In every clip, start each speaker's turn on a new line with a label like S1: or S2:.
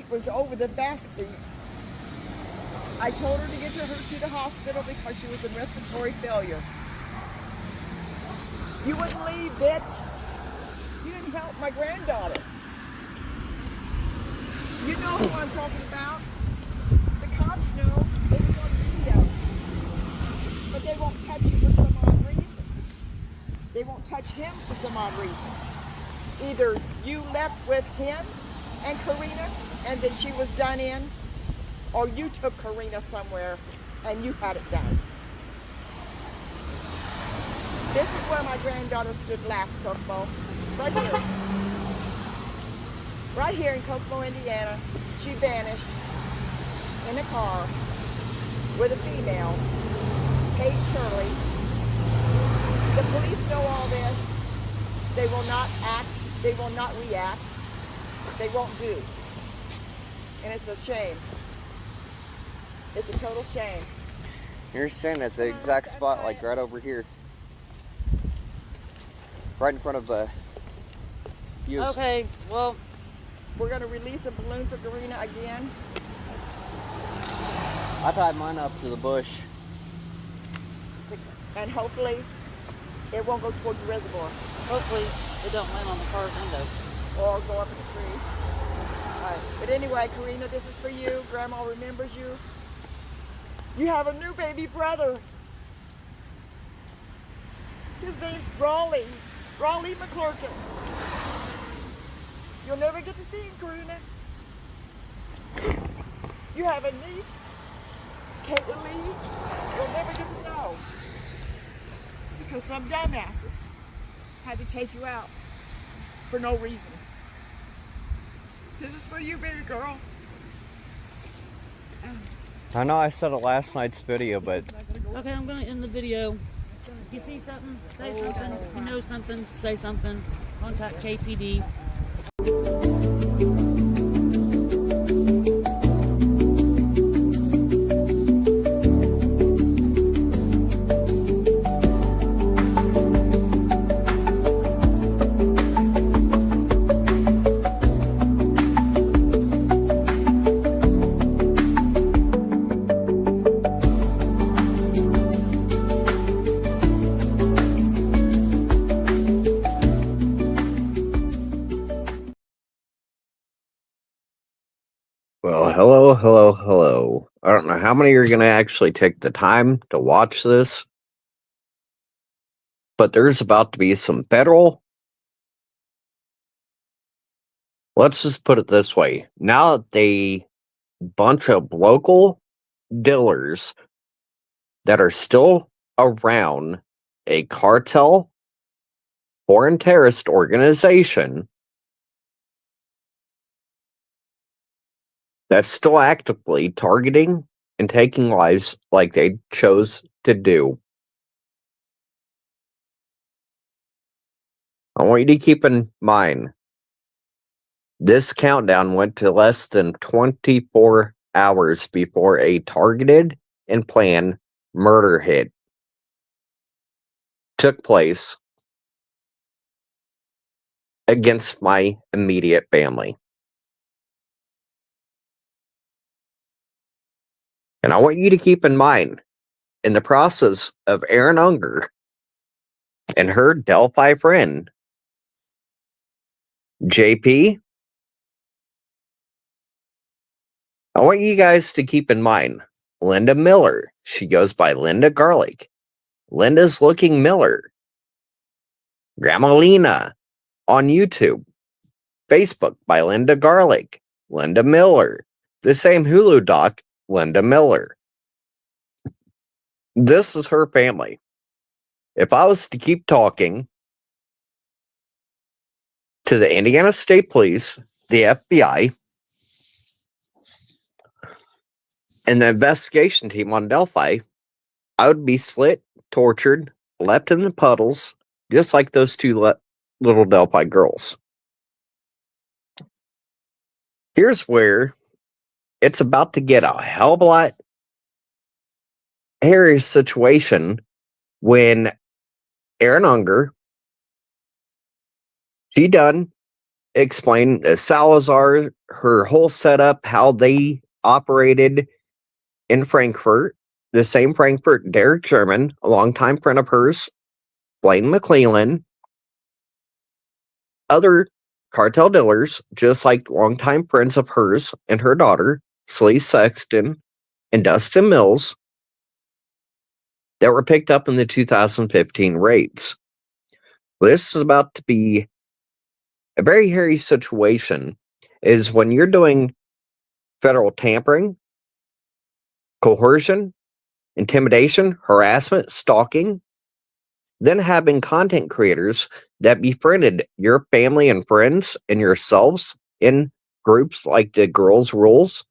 S1: Was over the back seat. I told her to get her to the hospital because she was in respiratory failure. You wouldn't leave, bitch. You didn't help my granddaughter. You know who I'm talking about. The cops know. They was on video. But they won't touch you for some odd reason. They won't touch him for some odd reason. Either you left with him and Karina, and then she was done in, or you took Karina somewhere and you had it done. This is where my granddaughter stood last, Kokomo. Right here. Right here in Kokomo, Indiana. She vanished in a car with a female, Kate Shirley. The police know all this. They will not act. They will not react. They won't do. And it's a shame. It's a total shame.
S2: You're standing at the exact spot, like right over here. Right in front of you.
S1: Okay, well, we're going to release a balloon for Karina again.
S2: I tied mine up to the bush.
S1: And hopefully it won't go towards the reservoir.
S3: Hopefully it don't land on the car's window.
S1: Or go up in the tree. All right. But anyway, Karina, this is for you. Grandma remembers you. You have a new baby brother. His name's Raleigh. Raleigh McClurkin. You'll never get to see him, Karina. You have a niece, Caitlin Lee. You'll never get to know. Because some dumbasses had to take you out for no reason. This is for you, baby girl.
S2: I know I said it last night's video, but...
S3: Okay, I'm going to end the video. If you see something, say something. If you know something, say something. Contact KPD.
S2: Well, hello. I don't know how many are going to actually take the time to watch this, but there's about to be some federal... Let's just put it this way. Now that a bunch of local dealers that are still around a cartel, foreign terrorist organization that's still actively targeting and taking lives like they chose to do. I want you to keep in mind, this countdown went to less than 24 hours before a targeted and planned murder hit took place against my immediate family. And I want you to keep in mind, in the process of Erin Unger and her Delphi friend, JP, I want you guys to keep in mind, Linda Miller, she goes by Linda Garlic, Linda's Looking Miller, Grandma Lena on YouTube, Facebook by Linda Garlic, Linda Miller, the same Hulu doc, Linda Miller. This is her family. If I was to keep talking to the Indiana State Police, the FBI, and the investigation team on Delphi, I would be slit, tortured, left in the puddles, just like those two little Delphi girls. Here's where it's about to get a hell of a lot hairy situation when Erin Unger, she done explained Salazar, her whole setup, how they operated in Frankfurt, the same Frankfurt, Derek Sherman, a longtime friend of hers, Blaine McClellan, other cartel dealers, just like longtime friends of hers and her daughter, Celeste Sexton and Dustin Mills, that were picked up in the 2015 raids. This is about to be a very hairy situation, is when you're doing federal tampering, coercion, intimidation, harassment, stalking, then having content creators that befriended your family and friends and yourselves in groups like the Girls Rules,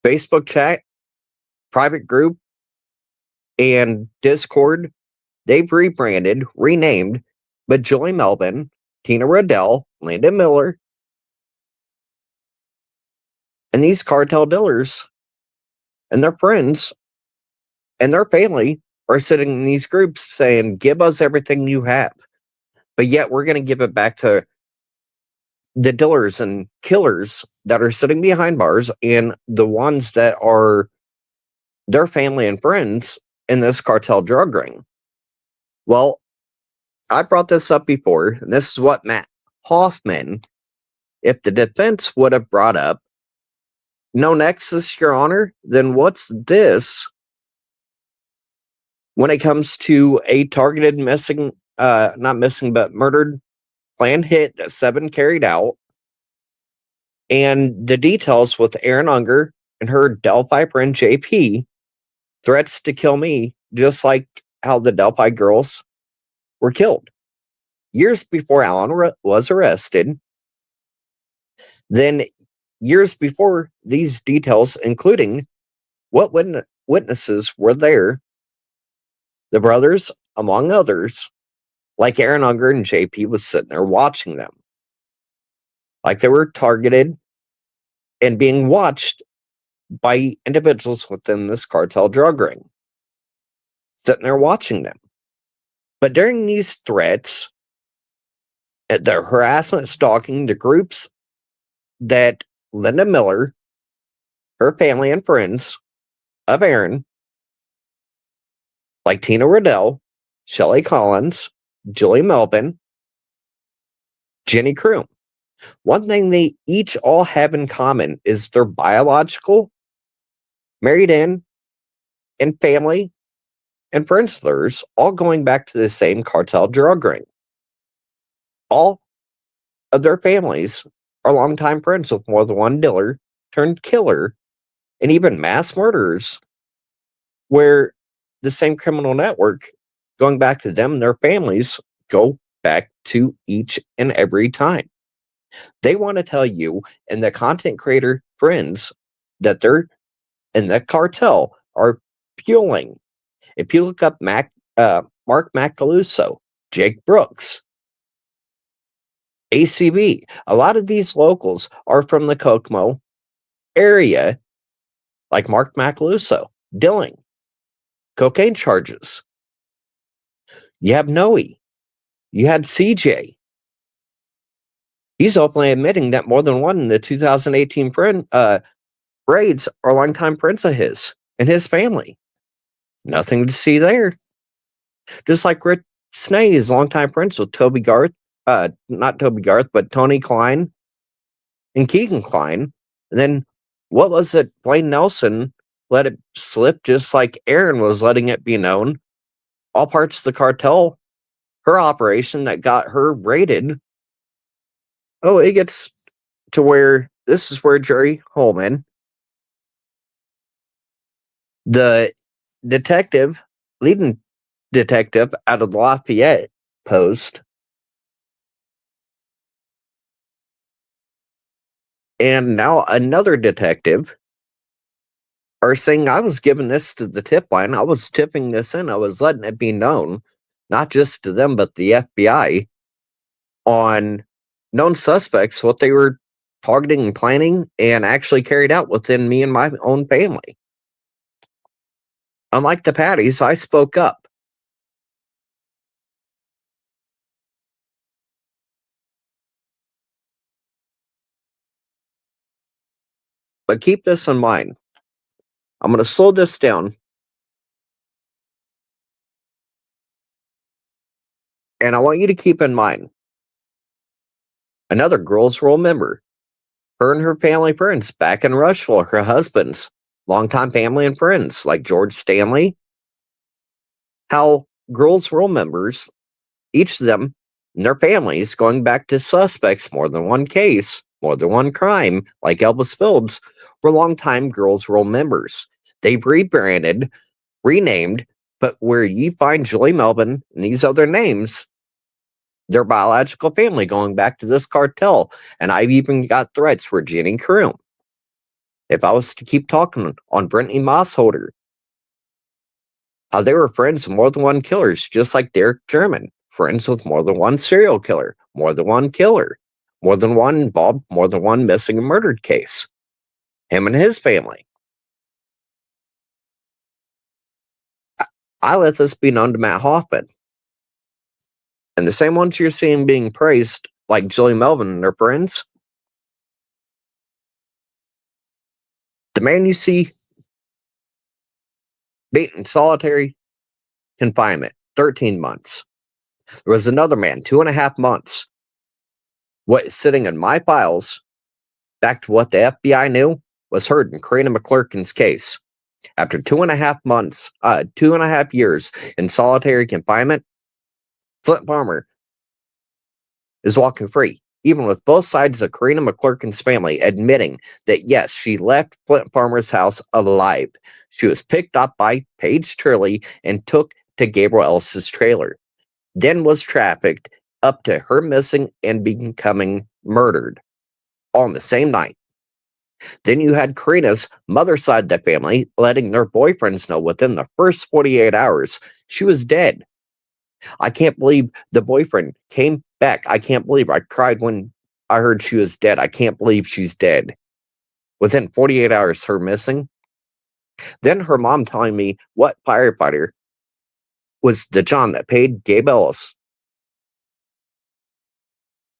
S2: Facebook chat, private group, and Discord. They've rebranded, renamed, but Julie Melvin, Tina Riddell, Linda Miller, and these cartel dealers and their friends and their family are sitting in these groups saying, give us everything you have. But yet we're going to give it back to the dealers and killers that are sitting behind bars and the ones that are their family and friends in this cartel drug ring. Well, I brought this up before, and this is what Matt Hoffman, if the defense would have brought up, no nexus, Your Honor, then what's this when it comes to a targeted missing, not missing, but murdered planned hit that 7 carried out, and the details with Erin Unger and her Delphi friend JP, threats to kill me, just like how the Delphi girls were killed years before Alan was arrested. Then years before these details, including what witnesses were there, the brothers, among others, like Erin Unger and JP, was sitting there watching them. Like they were targeted and being watched by individuals within this cartel drug ring. Sitting there watching them. But during these threats, the harassment, stalking, the groups that Linda Miller, her family and friends of Erin, like Tina Riddell, Shelley Collins, Julie Melvin, Jenny Kroom. One thing they each all have in common is they're biological, married in, and family and friends of theirs, all going back to the same cartel drug ring. All of their families are longtime friends with more than one dealer turned killer and even mass murderers, where the same criminal network going back to them and their families go back to each and every time. They want to tell you and the content creator friends that they're in the cartel are fueling. If you look up Mark Macaluso, Jake Brooks, ACV, a lot of these locals are from the Kokomo area, like Mark Macaluso, dealing cocaine charges. You have Noe. You had CJ. He's openly admitting that more than one in the 2018 raids are longtime friends of his and his family. Nothing to see there. Just like Rick Snay is longtime friends with Toby Garth, not Toby Garth, but Tony Klein and Keegan Klein. And then what was it? Blaine Nelson let it slip, just like Erin was letting it be known. All parts of the cartel, her operation that got her raided. Oh, it gets to where this is where Jerry Holman, the leading detective out of the Lafayette Post, and now another detective are saying I was giving this to the tip line. I was tipping this in. I was letting it be known, not just to them, but the FBI, on known suspects, what they were targeting and planning and actually carried out within me and my own family. Unlike the Patties, I spoke up. But keep this in mind. I'm going to slow this down. And I want you to keep in mind another girls' role member. Her and her family friends back in Rushville, her husband's longtime family and friends like George Stanley. How girls' role members, each of them and their families, going back to suspects, more than one case, more than one crime, like Elvis Phillips, were longtime girls' role members. They've rebranded, renamed, but where you find Julie Melvin and these other names, their biological family going back to this cartel. And I've even got threats for Jenny Kroom. If I was to keep talking on Brittany Mossholder, how they were friends with more than one killers, just like Derek German, friends with more than one serial killer, more than one killer, more than one involved, more than one missing and murdered case. Him and his family. I let this be known to Matt Hoffman. And the same ones you're seeing being praised, like Julie Melvin and her friends, the man you see beaten solitary confinement, 13 months. There was another man, 2.5 months. What is sitting in my files, back to what the FBI knew, was heard in Karina McClurkin's case. After 2.5 months, 2.5 years in solitary confinement, Flint Farmer is walking free, even with both sides of Karina McClurkin's family admitting that yes, she left Flint Farmer's house alive. She was picked up by Paige Turley and took to Gabriel Ellis's trailer, then was trafficked up to her missing and becoming murdered on the same night. Then you had Karina's mother's side of the family letting their boyfriends know within the first 48 hours she was dead. I can't believe the boyfriend came back. I can't believe I cried when I heard she was dead. I can't believe she's dead. Within 48 hours, her missing. Then her mom telling me what firefighter was the John that paid Gabe Ellis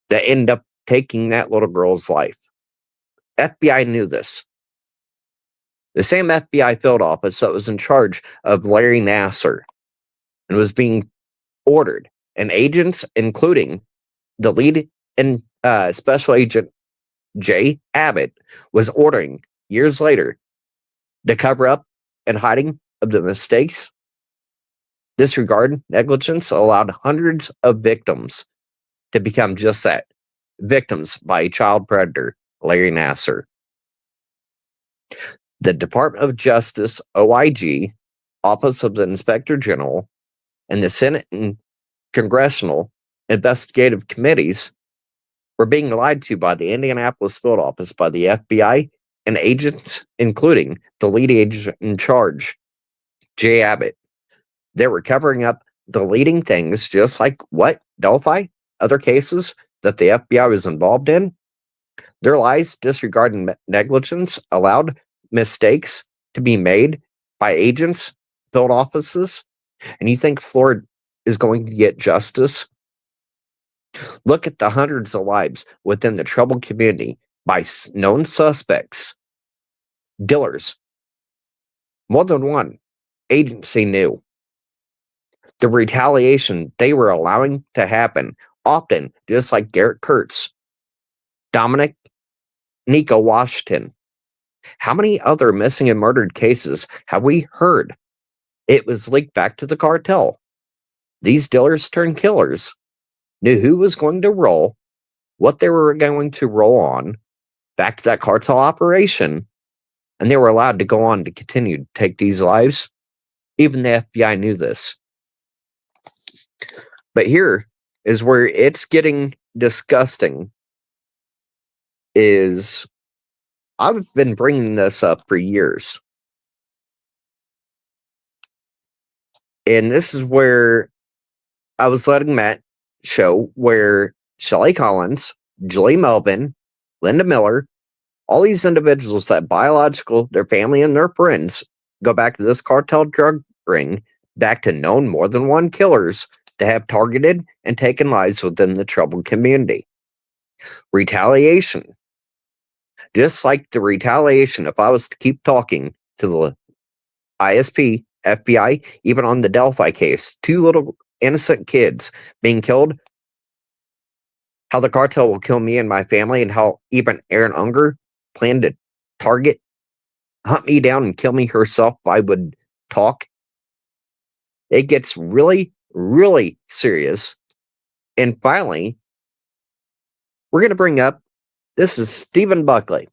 S2: that ended up taking that little girl's life. FBI knew this. The same FBI field office that was in charge of Larry Nassar and was being ordered, and agents, including the lead and special agent Jay Abbott, was ordering years later the cover up and hiding of the mistakes, disregard, negligence allowed hundreds of victims to become just that, victims by a child predator, Larry Nassar. The Department of Justice, OIG, Office of the Inspector General, and the Senate and Congressional investigative committees were being lied to by the Indianapolis field office, by the FBI, and agents, including the lead agent in charge, Jay Abbott. They were covering up, deleting things just like what? Delphi? Other cases that the FBI was involved in? Their lies, disregard, and negligence allowed mistakes to be made by agents, field offices, and you think Florida is going to get justice? Look at the hundreds of lives within the troubled community by known suspects, dealers. More than one agency knew. The retaliation they were allowing to happen, often just like Garrett Kurtz, Dominic, Nico Washington. How many other missing and murdered cases have we heard? It was leaked back to the cartel. These dealers turned killers knew who was going to roll, what they were going to roll on, back to that cartel operation, and they were allowed to go on to continue to take these lives. Even the FBI knew this. But here is where it's getting disgusting, is I've been bringing this up for years. And this is where I was letting Matt show where Shelley Collins, Julie Melvin, Linda Miller, all these individuals that their family and their friends go back to this cartel drug ring, back to known more than one killers to have targeted and taken lives within the troubled community. Retaliation. Just like the retaliation, if I was to keep talking to the ISP, FBI, even on the Delphi case, 2 little innocent kids being killed, how the cartel will kill me and my family, and how even Erin Unger planned to hunt me down and kill me herself if I would talk. It gets really, really serious. And finally, we're going to bring up, this is Stephen Buckley,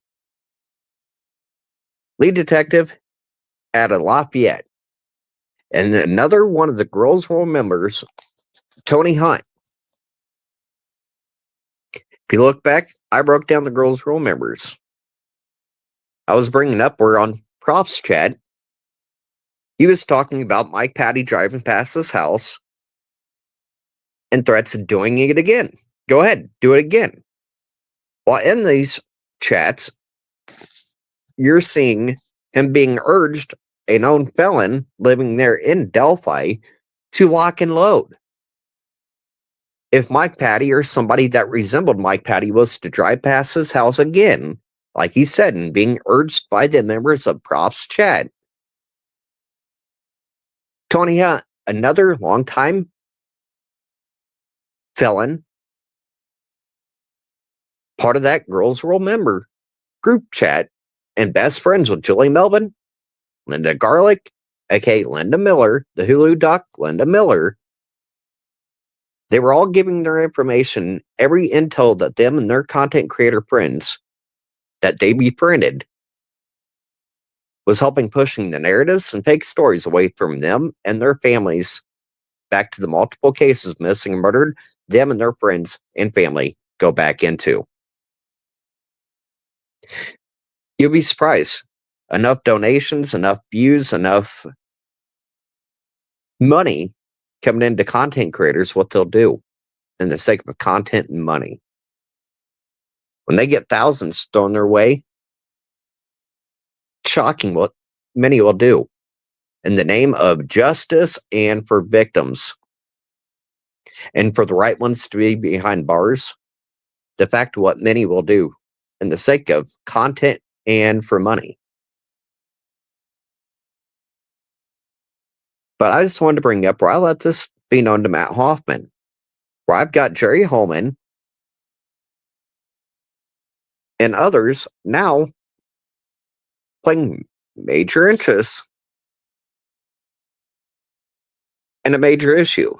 S2: lead detective out of Lafayette. And another one of the Girls' Roll members, Tony Hunt. If you look back, I broke down the Girls' Roll members. I was bringing up, we're on Prof's chat. He was talking about Mike Patty driving past his house and threats of doing it again. Go ahead, do it again. While in these chats, you're seeing him being urged, a known felon living there in Delphi, to lock and load. If Mike Patty or somebody that resembled Mike Patty was to drive past his house again, like he said, and being urged by the members of Prof's chat, Tony Hunt, another longtime felon, part of that Girls' Roll member group chat, and best friends with Julie Melvin, Linda Garlic, aka Linda Miller, the Hulu doc Linda Miller. They were all giving their information, every intel that them and their content creator friends that they befriended was helping pushing the narratives and fake stories away from them and their families back to the multiple cases missing and murdered them and their friends and family go back into. You'll be surprised. Enough donations, enough views, enough money coming into content creators, what they'll do in the sake of content and money. When they get thousands thrown their way, shocking what many will do in the name of justice and for victims. And for the right ones to be behind bars, the fact of what many will do in the sake of content and for money. But I just wanted to bring up where I let this be known to Matt Hoffman, where I've got Jerry Holman and others now playing major interests in a major issue.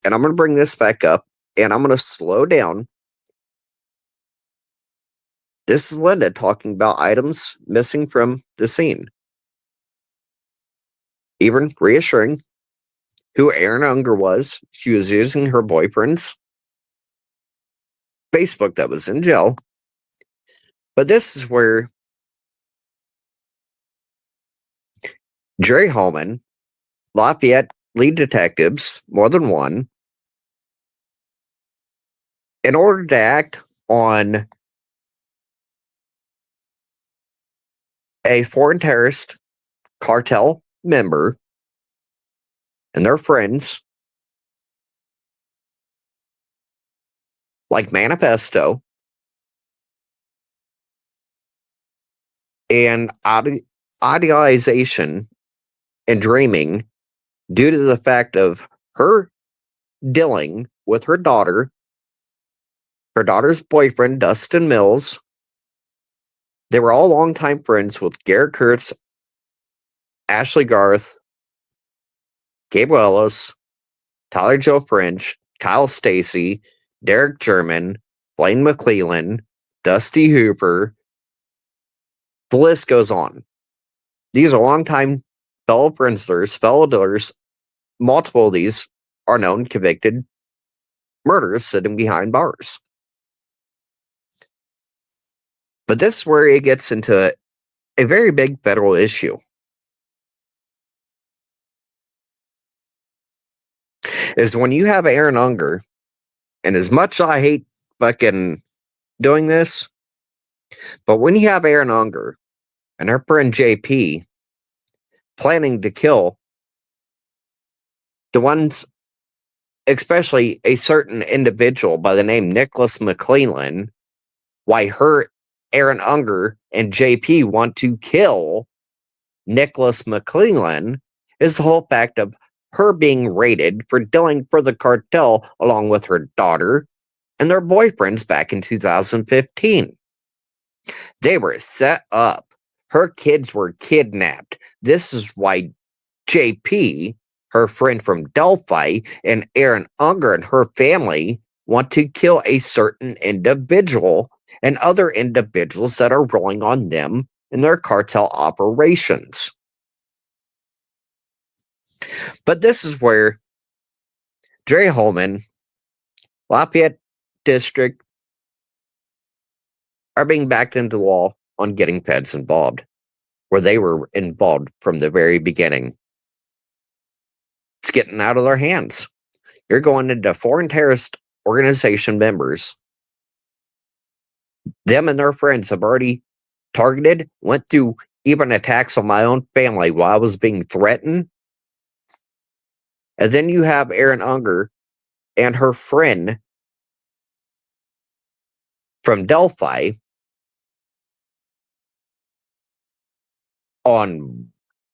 S2: And I'm going to bring this back up, and I'm going to slow down. This is Linda talking about items missing from the scene. Even reassuring who Erin Unger was. She was using her boyfriend's Facebook that was in jail. But this is where Jerry Holman, Lafayette lead detectives, more than one, in order to act on a foreign terrorist cartel member and their friends, like Manifesto, and idealization and dreaming due to the fact of her dealing with her daughter's boyfriend, Dustin Mills. They were all longtime friends with Garrett Kurtz, Ashley Garth, Gabriel Ellis, Tyler Joe French, Kyle Stacy, Derek German, Blaine McClellan, Dusty Hooper. The list goes on. These are longtime fellow friendsters, fellow dealers. Multiple of these are known convicted murderers sitting behind bars. But this is where it gets into a very big federal issue. Is when you have Erin Unger, and as much as I hate fucking doing this, but when you have Erin Unger and her friend JP planning to kill the ones, especially a certain individual by the name Nicholas McClellan, why her Erin Unger and JP want to kill Nicholas McClellan is the whole fact of her being raided for dealing for the cartel along with her daughter and their boyfriends back in 2015. They were set up. Her kids were kidnapped. This is why JP, her friend from Delphi, and Erin Unger and her family want to kill a certain individual and other individuals that are rolling on them in their cartel operations. But this is where Dre Holman, Lafayette District, are being backed into the wall on getting feds involved, where they were involved from the very beginning. It's getting out of their hands. You're going into foreign terrorist organization members. Them and their friends have already targeted, went through even attacks on my own family while I was being threatened. And then you have Erin Unger and her friend from Delphi on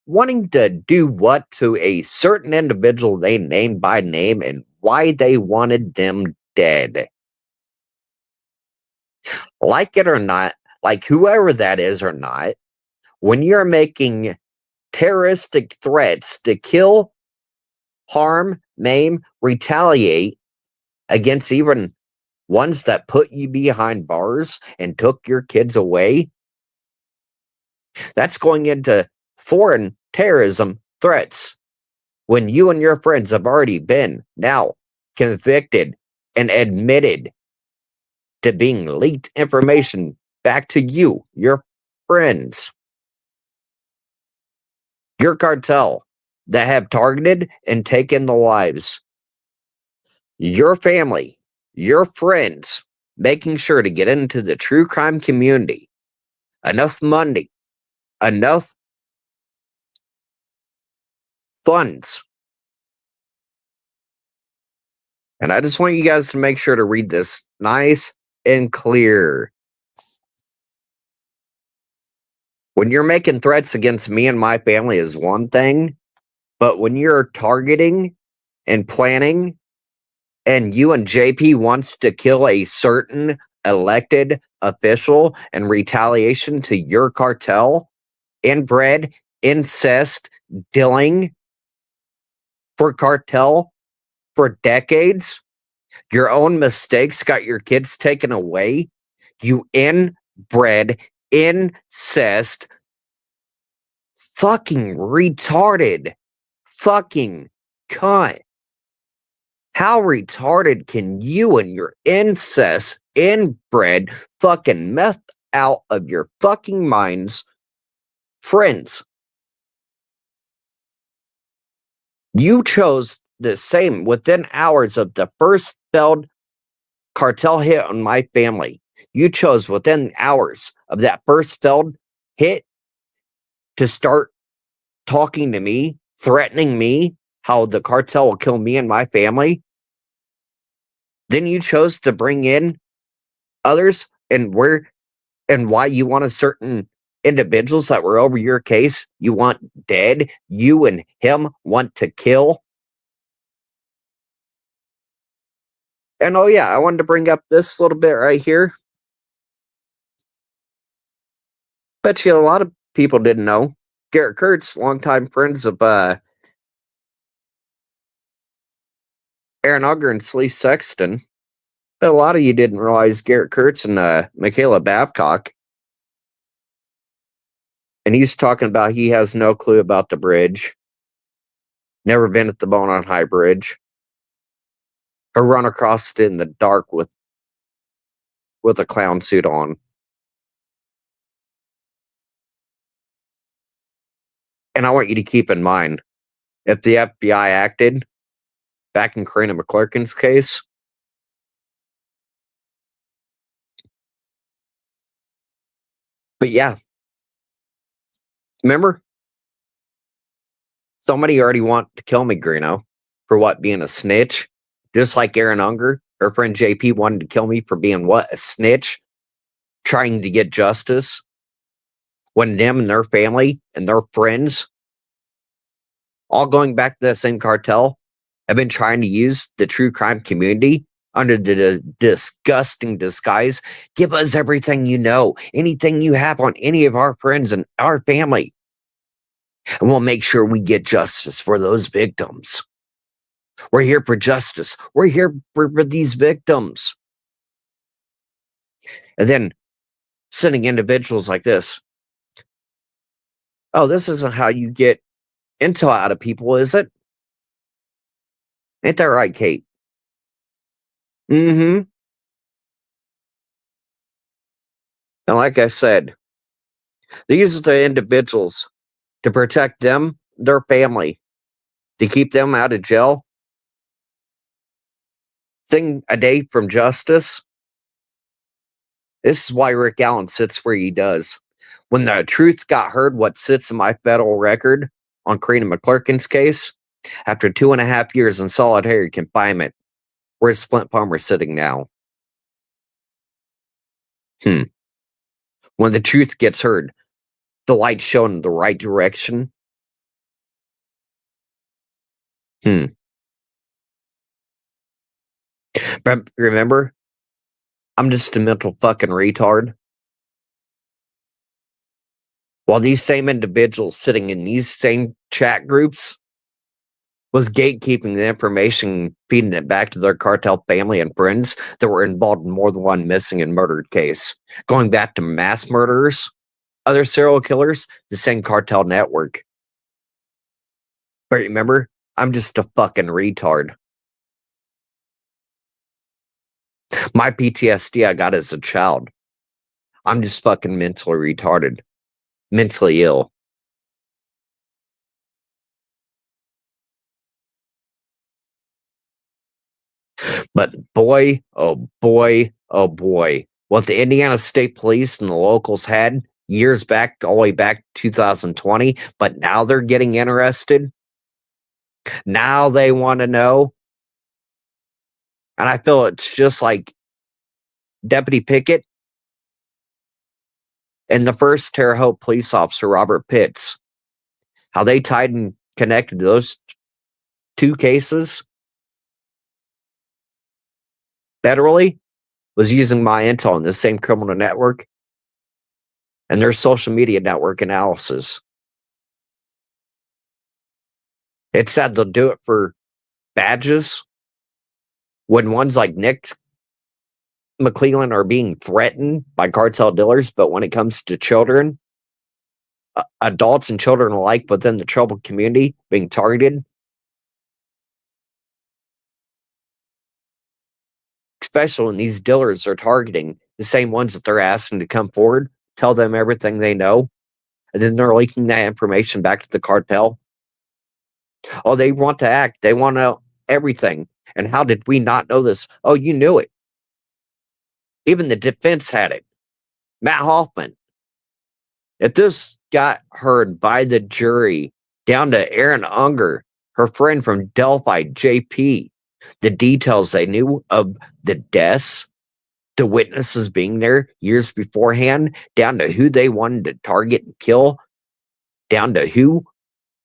S2: wanting to do what to a certain individual they named by name and why they wanted them dead. Like it or not, like whoever that is or not, when you're making terroristic threats to kill, harm, maim, retaliate against even ones that put you behind bars and took your kids away, that's going into foreign terrorism threats when you and your friends have already been now convicted and admitted to being leaked information back to you, your friends, your cartel that have targeted and taken the lives, your family, your friends, making sure to get into the true crime community. Enough money, enough funds. And I just want you guys to make sure to read this nice and clear. When you're making threats against me and my family is one thing, but when you're targeting and planning and you and JP wants to kill a certain elected official in retaliation to your cartel, inbred, incest, dealing for cartel for decades, your own mistakes got your kids taken away, you inbred, incest, fucking retarded, fucking cunt. How retarded can you and your incest, inbred, fucking meth out of your fucking minds, friends? You chose the same within hours of the first failed cartel hit on my family. You chose within hours of that first failed hit to start talking to me, threatening me, how the cartel will kill me and my family. Then you chose to bring in others and why you wanted certain individuals that were over your case you want dead, you and him want to kill. And oh yeah, I wanted to bring up this little bit right here. Bet you a lot of people didn't know. Kirt's longtime friends of Erin Unger and Celeste Sexton. But a lot of you didn't realize Kirt's and Michaela Babcock. And he's talking about he has no clue about the bridge. Never been at the Bone on High Bridge. Or run across it in the dark with a clown suit on. And I want you to keep in mind, if the FBI acted back in Karina McClurkin's case, but yeah, remember? Somebody already wanted to kill me, Greeno, for what, being a snitch? Just like Erin Unger, her friend JP wanted to kill me for being what, a snitch? Trying to get justice? When them and their family and their friends, all going back to that same cartel, have been trying to use the true crime community under the disgusting disguise. Give us everything you know, anything you have on any of our friends and our family, and we'll make sure we get justice for those victims. We're here for justice. We're here for these victims. And then sending individuals like this. Oh, this isn't how you get intel out of people, is it? Ain't that right, Kate? Mm-hmm. And like I said, these are the individuals to protect them, their family, to keep them out of jail. Thing a day from justice. This is why Rick Allen sits where he does. When the truth got heard, what sits in my federal record on Karina McClurkin's case, after 2.5 years in solitary confinement, where's Flint Palmer sitting now? When the truth gets heard, the light shown in the right direction. But remember, I'm just a mental fucking retard. While these same individuals sitting in these same chat groups was gatekeeping the information, feeding it back to their cartel family and friends that were involved in more than one missing and murdered case. Going back to mass murderers, other serial killers, the same cartel network. But remember, I'm just a fucking retard. My PTSD I got as a child. I'm just fucking mentally retarded. Mentally ill. But boy, oh boy, oh boy. What the Indiana State Police and the locals had years back, all the way back to 2020, but now they're getting interested. Now they want to know. And I feel it's just like Deputy Pickett and the first Terre Haute police officer, Robert Pitts. How they tied and connected those two cases federally was using my intel in the same criminal network and their social media network analysis. It's sad they'll do it for badges when ones like Nick McClellan are being threatened by cartel dealers, but when it comes to children, adults and children alike within the troubled community being targeted, especially when these dealers are targeting the same ones that they're asking to come forward, tell them everything they know, and then they're leaking that information back to the cartel. Oh, they want to act. They want to know everything. And how did we not know this? Oh, you knew it. Even the defense had it. Matt Hoffman. If this got heard by the jury, down to Erin Unger, her friend from Delphi, JP, the details they knew of the deaths, the witnesses being there years beforehand, down to who they wanted to target and kill, down to who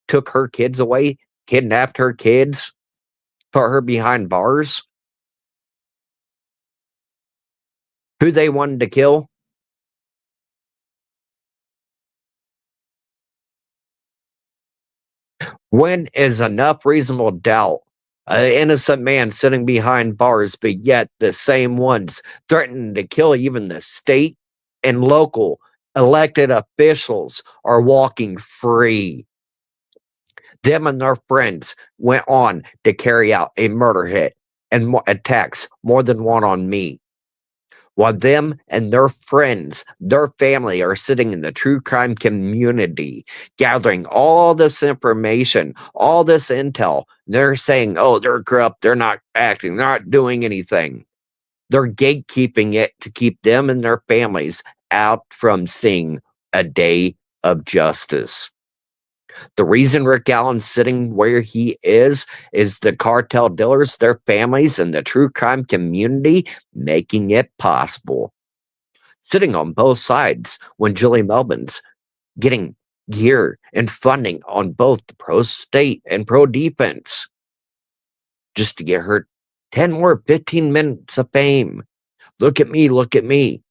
S2: took her kids away, kidnapped her kids, put her behind bars, who they wanted to kill. When is enough reasonable doubt an innocent man sitting behind bars, but yet the same ones threatening to kill even the state and local elected officials are walking free? Them and their friends went on to carry out a murder hit and attacks, more than one on me. while them and their friends, their family are sitting in the true crime community, gathering all this information, all this intel. They're saying, oh, they're corrupt, they're not acting, they're not doing anything. They're gatekeeping it to keep them and their families out from seeing a day of justice. The reason Rick Allen's sitting where he is the cartel dealers, their families, and the true crime community making it possible. Sitting on both sides when Julie Melvin's getting gear and funding on both the pro-state and pro-defense just to get her 10 more 15 minutes of fame. Look at me, look at me.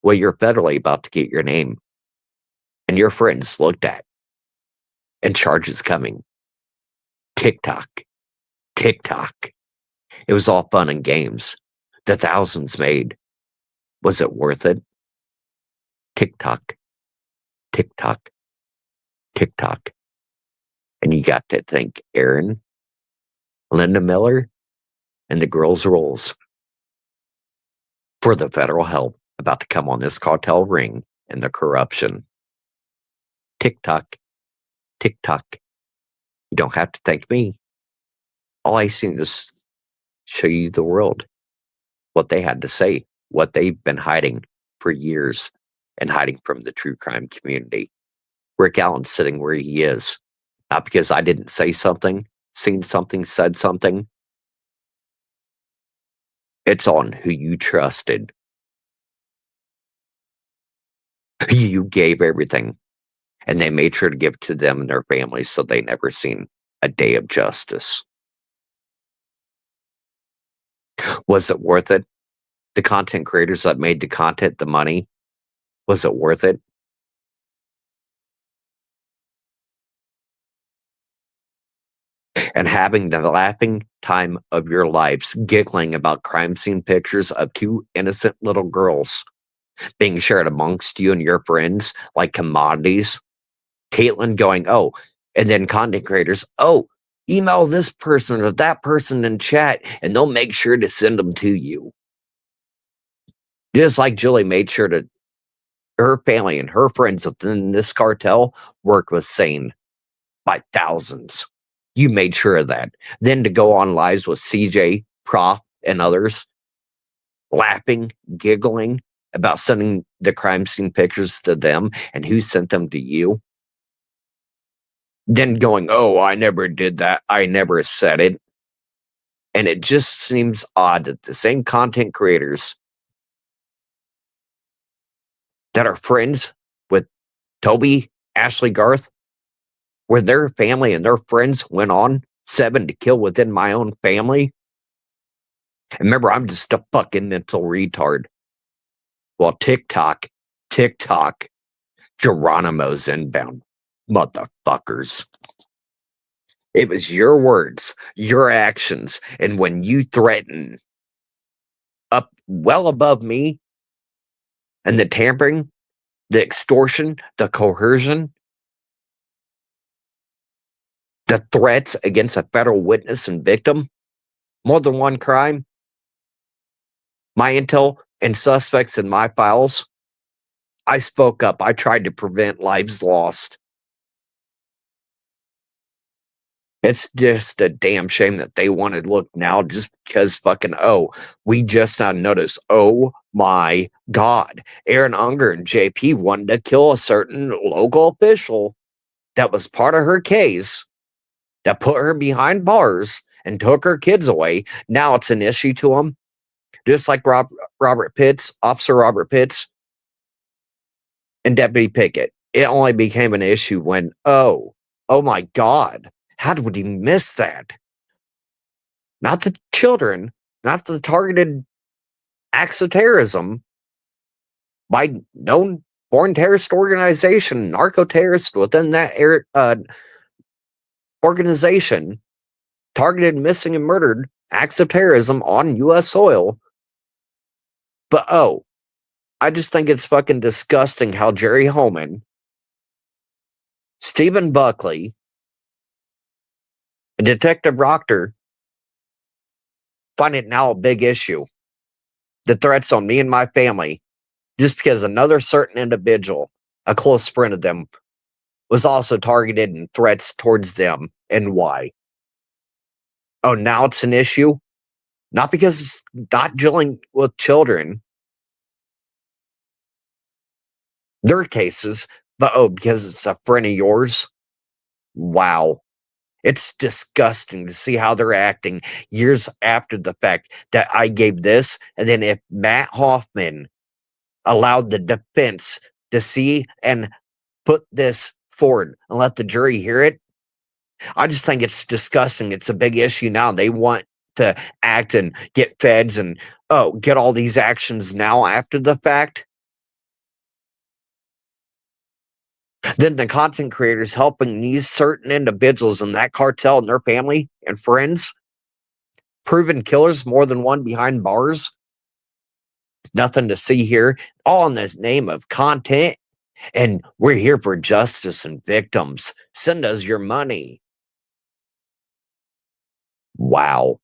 S2: Well, you're federally about to get your name and your friends looked at. And charges coming. TikTok. It was all fun and games. The thousands made. Was it worth it? TikTok. And you got to think Erin, Linda Miller, and the girls' roles for the federal help about to come on this cartel ring and the corruption. TikTok. You don't have to thank me. All I seen is show you the world, what they had to say, what they've been hiding for years and hiding from the true crime community. Rick Allen's sitting where he is, not because I didn't say something, seen something, said something. It's on who you trusted, who you gave everything, and they made sure to give to them and their families so they never seen a day of justice. Was it worth it? The content creators that made the content, the money, was it worth it? And having the laughing time of your lives, giggling about crime scene pictures of two innocent little girls being shared amongst you and your friends like commodities. Caitlin going, oh, and then content creators, oh, email this person or that person in chat and they'll make sure to send them to you. Just like Julie made sure to her family and her friends within this cartel work with Sane by thousands. You made sure of that. Then to go on lives with CJ, Prof, and others, laughing, giggling about sending the crime scene pictures to them and who sent them to you. Then going, oh, I never did that. I never said it. And it just seems odd that the same content creators that are friends with Toby, Ashley, Garth, where their family and their friends went on 7 to kill within my own family. And remember, I'm just a fucking mental retard. Well, TikTok, Geronimo's inbound. Motherfuckers. It was your words, your actions, and when you threaten up well above me and the tampering, the extortion, the coercion, the threats against a federal witness and victim, more than one crime, my intel and suspects in my files, I spoke up. I tried to prevent lives lost. It's just a damn shame that they want to look now just because fucking, oh, we just now noticed, oh my God, Erin Unger and JP wanted to kill a certain local official that was part of her case that put her behind bars and took her kids away. Now it's an issue to them. Just like Robert Pitts, Officer Robert Pitts, and Deputy Pickett. It only became an issue when, oh my God, how did we miss that? Not the children, not the targeted acts of terrorism by known foreign terrorist organization, narco-terrorist within that organization, targeted, missing, and murdered acts of terrorism on U.S. soil. But I just think it's fucking disgusting how Jerry Holman, Stephen Buckley, and Detective Proctor find it now a big issue. the threats on me and my family just because another certain individual, a close friend of them, was also targeted in threats towards them. And why? Oh, now it's an issue? Not because it's not dealing with children. There are cases, but because it's a friend of yours? Wow. It's disgusting to see how they're acting years after the fact that I gave this. And then if Matt Hoffman allowed the defense to see and put this forward and let the jury hear it, I just think it's disgusting. It's a big issue now. They want to act and get feds and get all these actions now after the fact. Then the content creators helping these certain individuals in that cartel and their family and friends, proven killers, more than one behind bars. Nothing to see here. All in the name of content. And we're here for justice and victims. Send us your money. Wow.